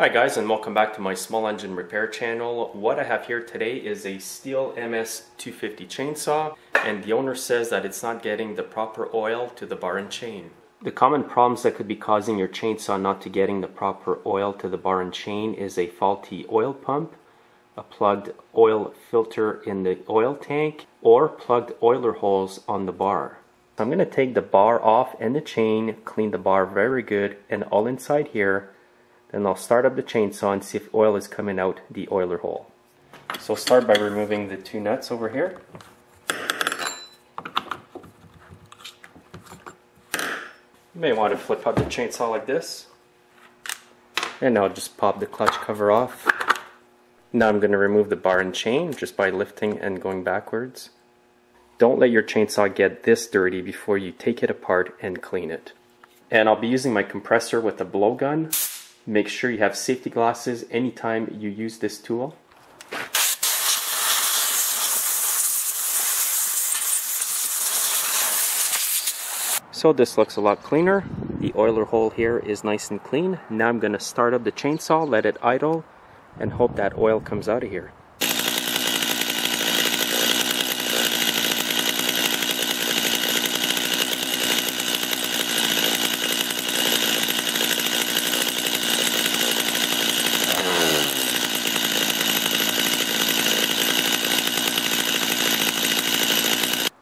Hi guys, and welcome back to my small engine repair channel. What I have here today is a Stihl MS250 chainsaw, and the owner says that it's not getting the proper oil to the bar and chain. The common problems that could be causing your chainsaw not to getting the proper oil to the bar and chain is a faulty oil pump, a plugged oil filter in the oil tank, or plugged oiler holes on the bar. I'm going to take the bar off and the chain, clean the bar very good and all inside here. Then I'll start up the chainsaw and see if oil is coming out the oiler hole. So start by removing the two nuts over here. You may want to flip out the chainsaw like this. And now just pop the clutch cover off. Now I'm going to remove the bar and chain just by lifting and going backwards. Don't let your chainsaw get this dirty before you take it apart and clean it. And I'll be using my compressor with a blowgun. Make sure you have safety glasses anytime you use this tool. So this looks a lot cleaner. The oiler hole here is nice and clean. Now I'm going to start up the chainsaw, let it idle, and hope that oil comes out of here.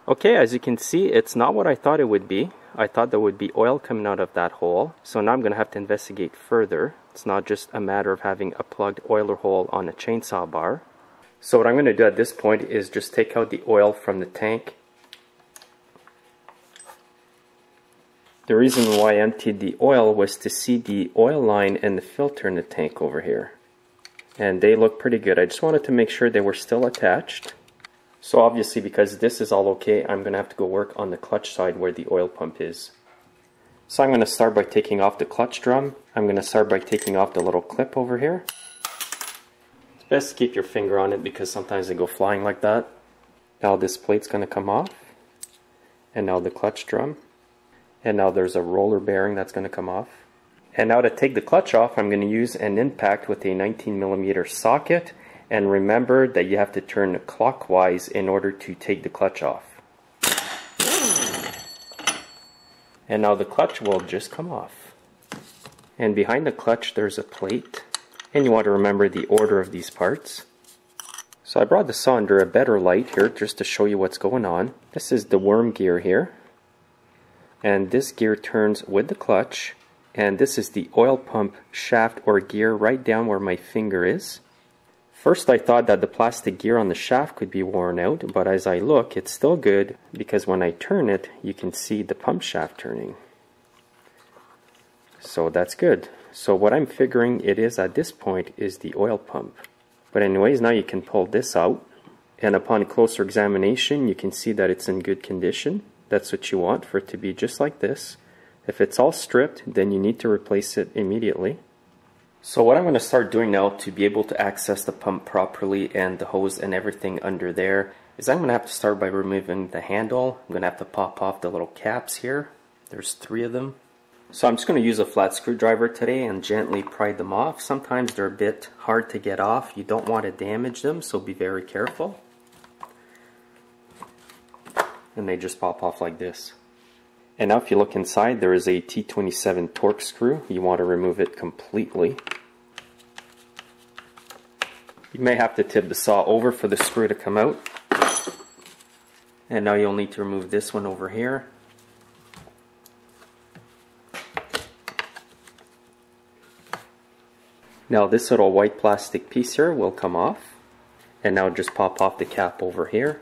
Okay, as you can see, it's not what I thought it would be. I thought there would be oil coming out of that hole. So now I'm going to have to investigate further. It's not just a matter of having a plugged oiler hole on a chainsaw bar. So what I'm going to do at this point is just take out the oil from the tank. The reason why I emptied the oil was to see the oil line and the filter in the tank over here. And they look pretty good. I just wanted to make sure they were still attached. So obviously, because this is all okay, I'm going to have to go work on the clutch side where the oil pump is. So I'm going to start by taking off the clutch drum. I'm going to start by taking off the little clip over here. It's best to keep your finger on it because sometimes they go flying like that. Now this plate's going to come off. And now the clutch drum. And now there's a roller bearing that's going to come off. And now to take the clutch off, I'm going to use an impact with a 19mm socket. And remember that you have to turn clockwise in order to take the clutch off. And now the clutch will just come off. And behind the clutch there's a plate. And you want to remember the order of these parts. So I brought the saw under a better light here just to show you what's going on. This is the worm gear here. And this gear turns with the clutch. And this is the oil pump shaft or gear right down where my finger is. First I thought that the plastic gear on the shaft could be worn out, but as I look, it's still good because when I turn it, you can see the pump shaft turning. So that's good. So what I'm figuring it is at this point is the oil pump. But anyways, now you can pull this out, and upon closer examination, you can see that it's in good condition. That's what you want, for it to be just like this. If it's all stripped, then you need to replace it immediately. So what I'm going to start doing now to be able to access the pump properly and the hose and everything under there is I'm going to have to start by removing the handle. I'm going to have to pop off the little caps here. There's 3 of them. So I'm just going to use a flat screwdriver today and gently pry them off. Sometimes they're a bit hard to get off. You don't want to damage them, so be very careful. And they just pop off like this. And now if you look inside, there is a T27 Torx screw. You want to remove it completely. You may have to tip the saw over for the screw to come out. And now you'll need to remove this one over here. Now this little white plastic piece here will come off. And now just pop off the cap over here.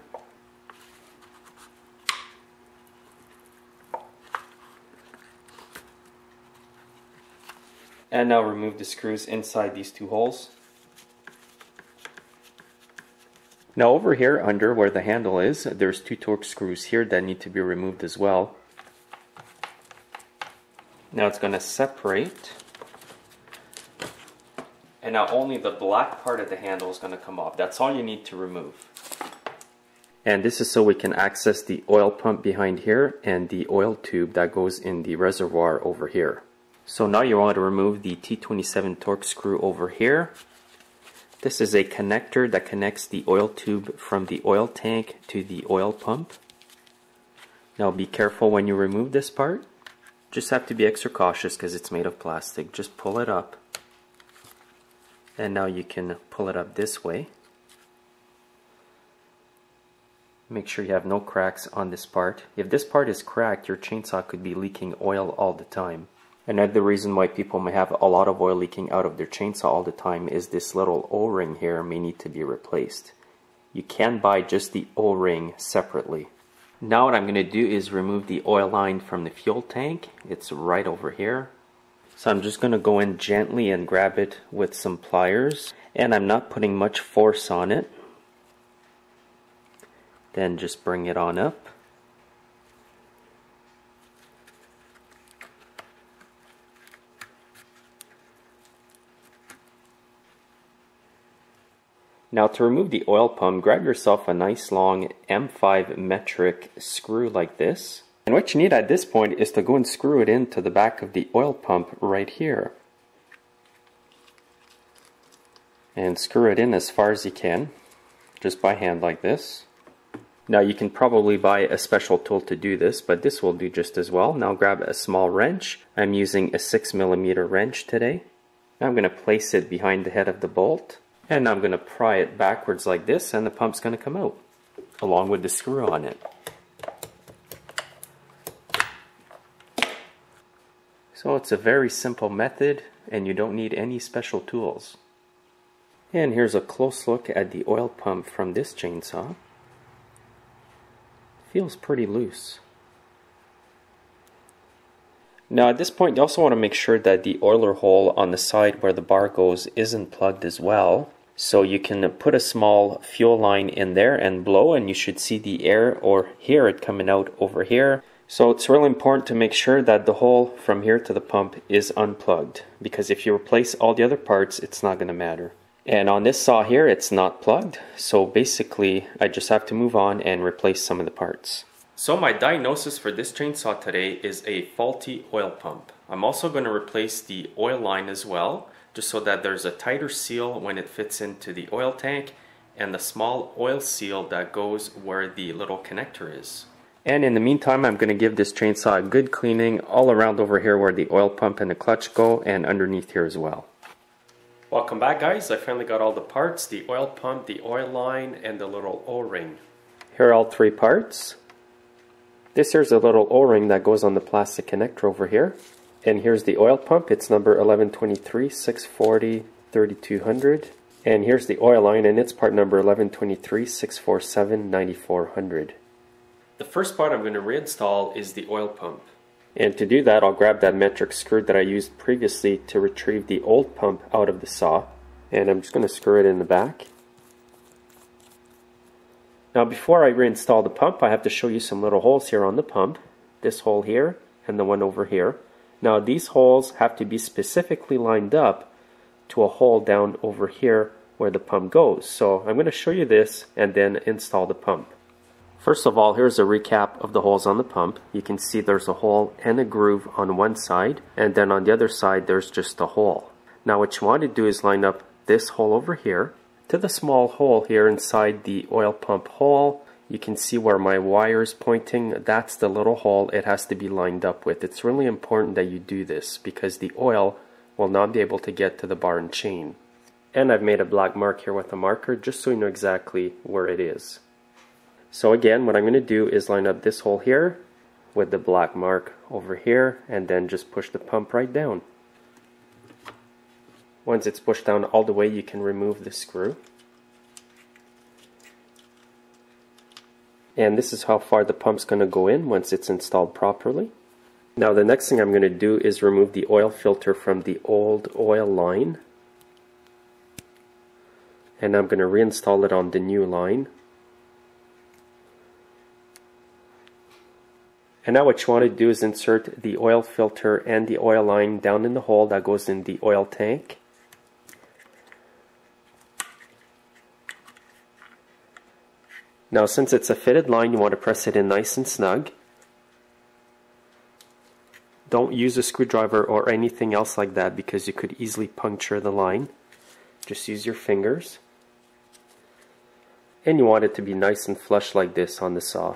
And now remove the screws inside these 2 holes. Now over here under where the handle is, there's 2 Torx screws here that need to be removed as well. Now it's going to separate. And now only the black part of the handle is going to come off. That's all you need to remove. And this is so we can access the oil pump behind here and the oil tube that goes in the reservoir over here. So now you want to remove the T27 Torx screw over here. This is a connector that connects the oil tube from the oil tank to the oil pump. Now be careful when you remove this part. Just have to be extra cautious because it's made of plastic. Just pull it up. And now you can pull it up this way. Make sure you have no cracks on this part. If this part is cracked, your chainsaw could be leaking oil all the time. Another reason why people may have a lot of oil leaking out of their chainsaw all the time is this little O-ring here may need to be replaced. You can buy just the O-ring separately. Now what I'm going to do is remove the oil line from the fuel tank. It's right over here. So I'm just going to go in gently and grab it with some pliers. And I'm not putting much force on it. Then just bring it on up. Now to remove the oil pump, grab yourself a nice long M5 metric screw like this. And what you need at this point is to go and screw it into the back of the oil pump right here. And screw it in as far as you can, just by hand like this. Now you can probably buy a special tool to do this, but this will do just as well. Now grab a small wrench. I'm using a 6mm wrench today. Now I'm going to place it behind the head of the bolt. And now I'm going to pry it backwards like this, and the pump's going to come out, along with the screw on it. So it's a very simple method, and you don't need any special tools. And here's a close look at the oil pump from this chainsaw. Feels pretty loose. Now at this point you also want to make sure that the oiler hole on the side where the bar goes isn't plugged as well. So you can put a small fuel line in there and blow, and you should see the air or hear it coming out over here. So it's really important to make sure that the hole from here to the pump is unplugged, because if you replace all the other parts, it's not going to matter. And on this saw here, it's not plugged, so basically I just have to move on and replace some of the parts. So my diagnosis for this chainsaw today is a faulty oil pump. I'm also going to replace the oil line as well, just so that there's a tighter seal when it fits into the oil tank, and the small oil seal that goes where the little connector is. And in the meantime, I'm going to give this chainsaw a good cleaning all around over here where the oil pump and the clutch go, and underneath here as well. Welcome back, guys. I finally got all the parts, the oil pump, the oil line, and the little O-ring. Here are all three parts. This here's a little O-ring that goes on the plastic connector over here. And here's the oil pump. It's number 1123 640 3200. And here's the oil line, and it's part number 1123 647 9400. The first part I'm going to reinstall is the oil pump. And to do that, I'll grab that metric screw that I used previously to retrieve the old pump out of the saw. And I'm just going to screw it in the back. Now before I reinstall the pump, I have to show you some little holes here on the pump. This hole here and the one over here. Now these holes have to be specifically lined up to a hole down over here where the pump goes. So I'm going to show you this and then install the pump. First of all, here's a recap of the holes on the pump. You can see there's a hole and a groove on one side, and then on the other side there's just a hole. Now what you want to do is line up this hole over here to the small hole here inside the oil pump hole. You can see where my wire is pointing. That's the little hole it has to be lined up with. It's really important that you do this because the oil will not be able to get to the bar and chain. And I've made a black mark here with a marker just so you know exactly where it is. So again, what I'm going to do is line up this hole here with the black mark over here, and then just push the pump right down. Once it's pushed down all the way, you can remove the screw. And this is how far the pump's going to go in once it's installed properly. Now the next thing I'm going to do is remove the oil filter from the old oil line. And I'm going to reinstall it on the new line. And now what you want to do is insert the oil filter and the oil line down in the hole that goes in the oil tank. Now since it's a fitted line, you want to press it in nice and snug. Don't use a screwdriver or anything else like that because you could easily puncture the line. Just use your fingers. And you want it to be nice and flush like this on the saw.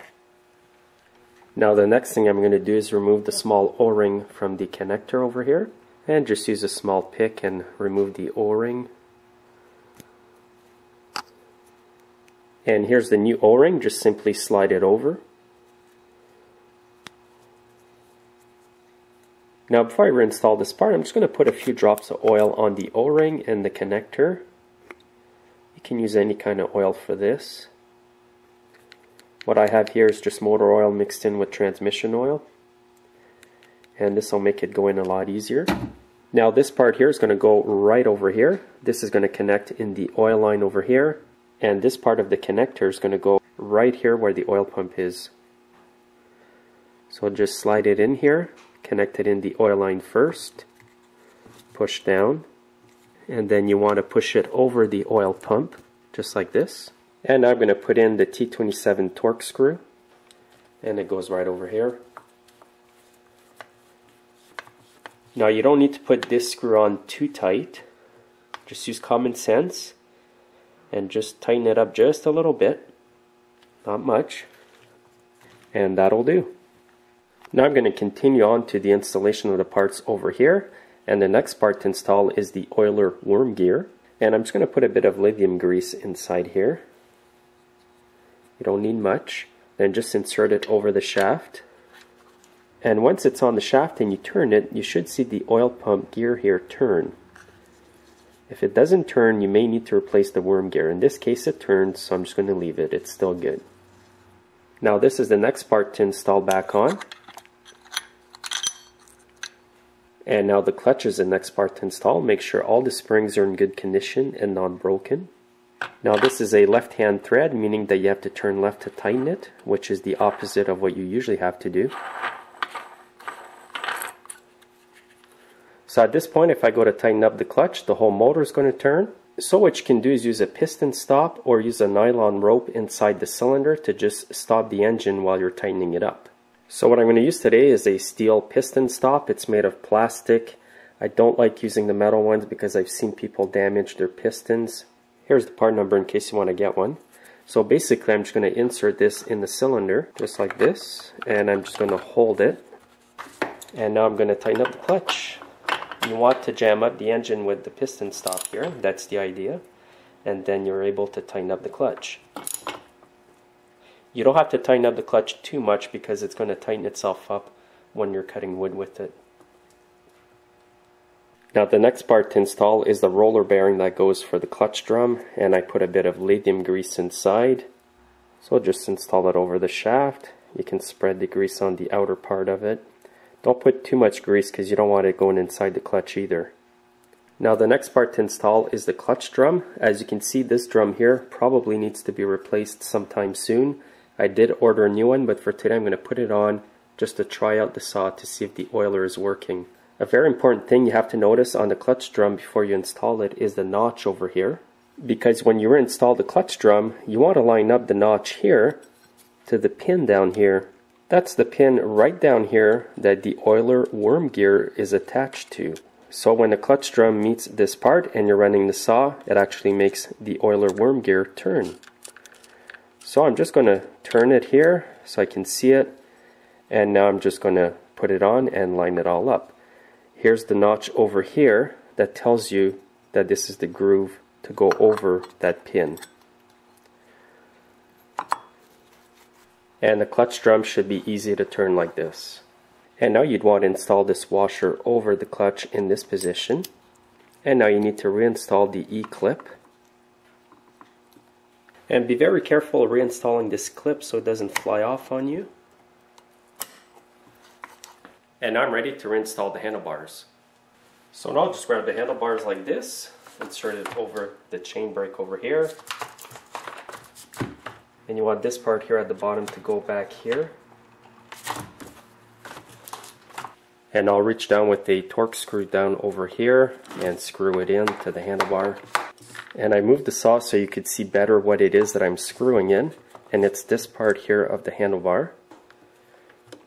Now the next thing I'm going to do is remove the small O-ring from the connector over here. And just use a small pick and remove the O-ring. And here's the new O-ring, just simply slide it over. Now before I reinstall this part, I'm just going to put a few drops of oil on the O-ring and the connector. You can use any kind of oil for this. What I have here is just motor oil mixed in with transmission oil. And this will make it go in a lot easier. Now this part here is going to go right over here. This is going to connect in the oil line over here. And this part of the connector is going to go right here where the oil pump is. So just slide it in here, connect it in the oil line first, push down, and then you want to push it over the oil pump, just like this. And I'm going to put in the T27 torque screw, and it goes right over here. Now you don't need to put this screw on too tight, just use common sense. And just tighten it up just a little bit, not much, and that'll do. Now I'm going to continue on to the installation of the parts over here, and the next part to install is the oiler worm gear. And I'm just going to put a bit of lithium grease inside here. You don't need much. Then just insert it over the shaft. And once it's on the shaft and you turn it, you should see the oil pump gear here turn. If it doesn't turn, you may need to replace the worm gear. In this case it turned, so I'm just going to leave it. It's still good. Now this is the next part to install back on. And now the clutch is the next part to install. Make sure all the springs are in good condition and not broken. Now this is a left-hand thread, meaning that you have to turn left to tighten it, which is the opposite of what you usually have to do. So at this point, if I go to tighten up the clutch, the whole motor is going to turn. So what you can do is use a piston stop or use a nylon rope inside the cylinder to just stop the engine while you're tightening it up. So what I'm going to use today is a steel piston stop. It's made of plastic. I don't like using the metal ones because I've seen people damage their pistons. Here's the part number in case you want to get one. So basically I'm just going to insert this in the cylinder just like this, and I'm just going to hold it. And now I'm going to tighten up the clutch. You want to jam up the engine with the piston stop here, that's the idea, and then you're able to tighten up the clutch. You don't have to tighten up the clutch too much because it's going to tighten itself up when you're cutting wood with it. Now the next part to install is the roller bearing that goes for the clutch drum, and I put a bit of lithium grease inside. So just install it over the shaft. You can spread the grease on the outer part of it. Don't put too much grease because you don't want it going inside the clutch either. Now the next part to install is the clutch drum. As you can see, this drum here probably needs to be replaced sometime soon. I did order a new one, but for today I'm going to put it on just to try out the saw to see if the oiler is working. A very important thing you have to notice on the clutch drum before you install it is the notch over here. Because when you reinstall the clutch drum, you want to line up the notch here to the pin down here. That's the pin right down here that the oiler worm gear is attached to. So when the clutch drum meets this part and you're running the saw, it actually makes the oiler worm gear turn. So I'm just going to turn it here so I can see it, and now I'm just going to put it on and line it all up. Here's the notch over here that tells you that this is the groove to go over that pin. And the clutch drum should be easy to turn like this. And now you'd want to install this washer over the clutch in this position. And now you need to reinstall the E-clip. And be very careful reinstalling this clip so it doesn't fly off on you. And now I'm ready to reinstall the handlebars. So now I'll just grab the handlebars like this, insert it over the chain brake over here. And you want this part here at the bottom to go back here. And I'll reach down with a torque screw down over here and screw it in to the handlebar. And I moved the saw so you could see better what it is that I'm screwing in. And it's this part here of the handlebar.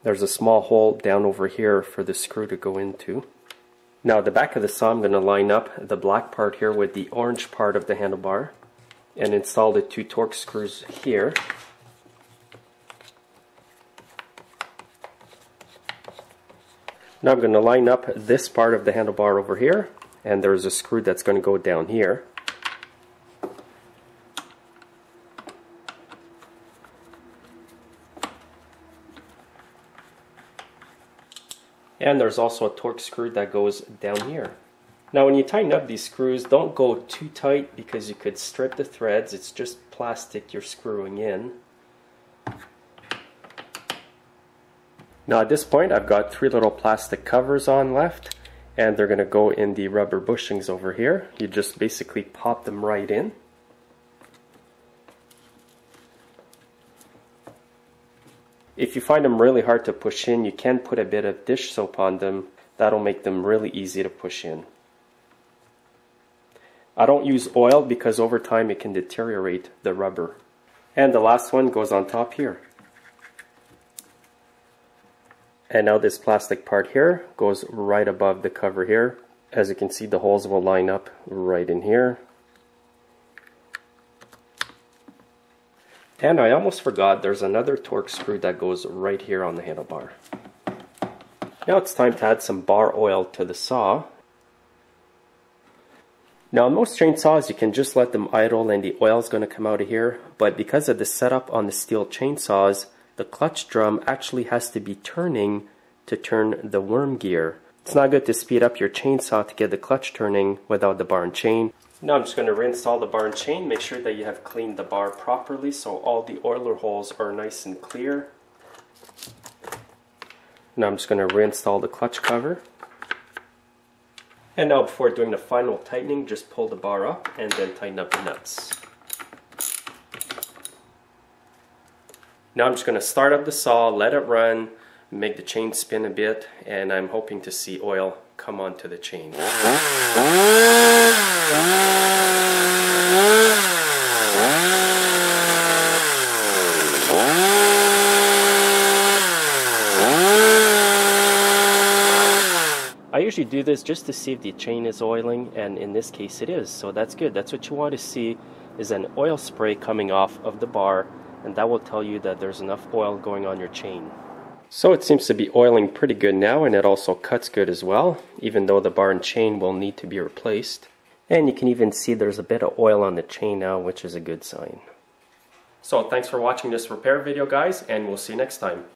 There's a small hole down over here for the screw to go into. Now the back of the saw, I'm going to line up the black part here with the orange part of the handlebar and install the 2 Torx screws here. Now I'm going to line up this part of the handlebar over here, and there's a screw that's going to go down here. And there's also a Torx screw that goes down here. Now when you tighten up these screws, don't go too tight because you could strip the threads. It's just plastic you're screwing in. Now at this point I've got 3 little plastic covers on left, and they're going to go in the rubber bushings over here. You just basically pop them right in. If you find them really hard to push in, you can put a bit of dish soap on them. That'll make them really easy to push in. I don't use oil because over time it can deteriorate the rubber. And the last one goes on top here. And now this plastic part here goes right above the cover here. As you can see, the holes will line up right in here. And I almost forgot, there's another Torx screw that goes right here on the handlebar. Now it's time to add some bar oil to the saw. Now on most chainsaws you can just let them idle and the oil is going to come out of here, but because of the setup on the Stihl chainsaws, the clutch drum actually has to be turning to turn the worm gear. It's not good to speed up your chainsaw to get the clutch turning without the bar and chain. Now I'm just going to reinstall the bar and chain. Make sure that you have cleaned the bar properly so all the oiler holes are nice and clear. Now I'm just going to reinstall the clutch cover. And now before doing the final tightening, just pull the bar up and then tighten up the nuts. Now I'm just going to start up the saw, let it run, make the chain spin a bit, and I'm hoping to see oil come onto the chain. I usually do this just to see if the chain is oiling, and in this case it is, so that's good. That's what you want to see, is an oil spray coming off of the bar, and that will tell you that there's enough oil going on your chain. So it seems to be oiling pretty good now, and it also cuts good as well, even though the bar and chain will need to be replaced. And you can even see there's a bit of oil on the chain now, which is a good sign. So thanks for watching this repair video, guys, and we'll see you next time.